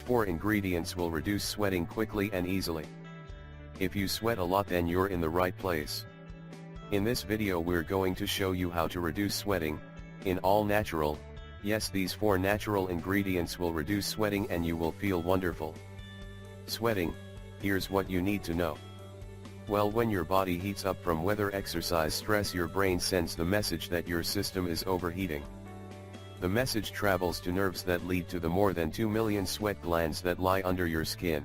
Four ingredients will reduce sweating quickly and easily. If you sweat a lot, then you're in the right place. In this video we're going to show you how to reduce sweating, in all natural. Yes, these 4 natural ingredients will reduce sweating and you will feel wonderful. Sweating, here's what you need to know. Well, when your body heats up from weather, exercise, stress, your brain sends the message that your system is overheating. The message travels to nerves that lead to the more than 2 million sweat glands that lie under your skin.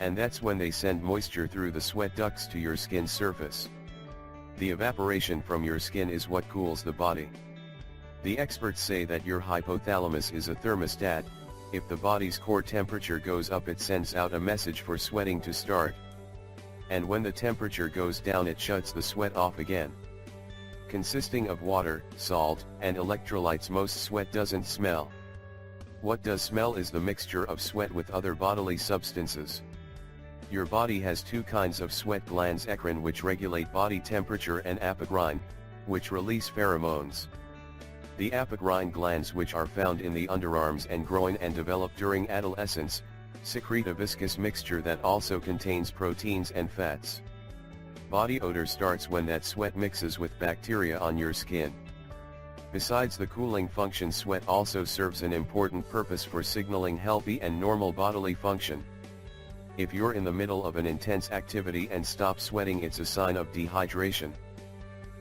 And that's when they send moisture through the sweat ducts to your skin surface. The evaporation from your skin is what cools the body. The experts say that your hypothalamus is a thermostat. If the body's core temperature goes up, it sends out a message for sweating to start. And when the temperature goes down, it shuts the sweat off again. Consisting of water, salt, and electrolytes, most sweat doesn't smell. What does smell is the mixture of sweat with other bodily substances. Your body has 2 kinds of sweat glands: eccrine, which regulate body temperature, and apocrine, which release pheromones. The apocrine glands, which are found in the underarms and groin and develop during adolescence, secrete a viscous mixture that also contains proteins and fats. Body odor starts when that sweat mixes with bacteria on your skin. Besides the cooling function, sweat also serves an important purpose for signaling healthy and normal bodily function. If you're in the middle of an intense activity and stop sweating, it's a sign of dehydration.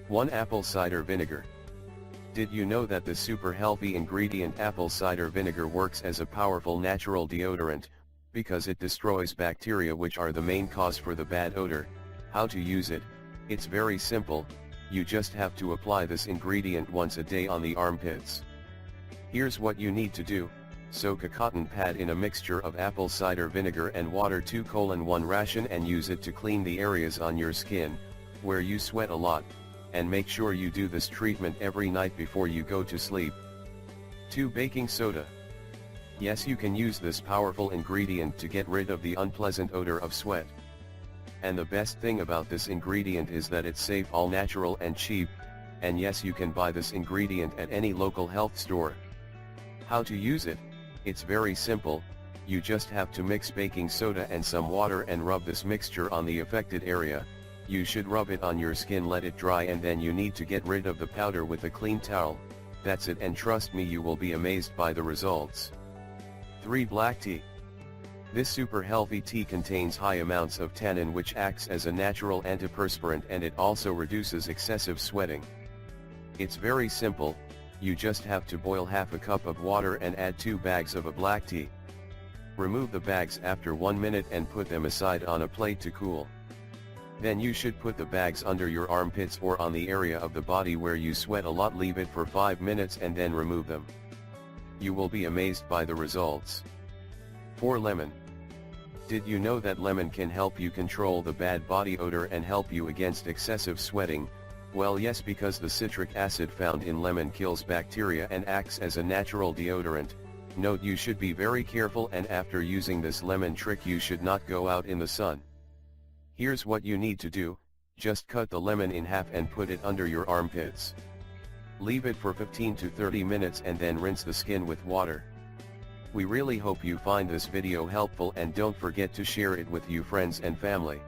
1. Apple cider vinegar. Did you know that the super healthy ingredient apple cider vinegar works as a powerful natural deodorant, because it destroys bacteria which are the main cause for the bad odor? How to use it? It's very simple. You just have to apply this ingredient once a day on the armpits. Here's what you need to do. Soak a cotton pad in a mixture of apple cider vinegar and water 2:1 ration and use it to clean the areas on your skin where you sweat a lot, and make sure you do this treatment every night before you go to sleep. 2. Baking soda. Yes, you can use this powerful ingredient to get rid of the unpleasant odor of sweat. And the best thing about this ingredient is that it's safe, all natural and cheap, and yes, you can buy this ingredient at any local health store. How to use it? It's very simple. You just have to mix baking soda and some water and rub this mixture on the affected area. You should rub it on your skin, let it dry, and then you need to get rid of the powder with a clean towel. That's it, and trust me, you will be amazed by the results. 3. Black tea. This super healthy tea contains high amounts of tannin, which acts as a natural antiperspirant, and it also reduces excessive sweating. It's very simple. You just have to boil half a cup of water and add 2 bags of a black tea. Remove the bags after 1 minute and put them aside on a plate to cool. Then you should put the bags under your armpits or on the area of the body where you sweat a lot. Leave it for 5 minutes and then remove them. You will be amazed by the results. 4. Lemon. Did you know that lemon can help you control the bad body odor and help you against excessive sweating? Well, yes, because the citric acid found in lemon kills bacteria and acts as a natural deodorant. Note, you should be very careful, and after using this lemon trick you should not go out in the sun. Here's what you need to do. Just cut the lemon in half and put it under your armpits. Leave it for 15 to 30 minutes and then rinse the skin with water. We really hope you find this video helpful, and don't forget to share it with your friends and family.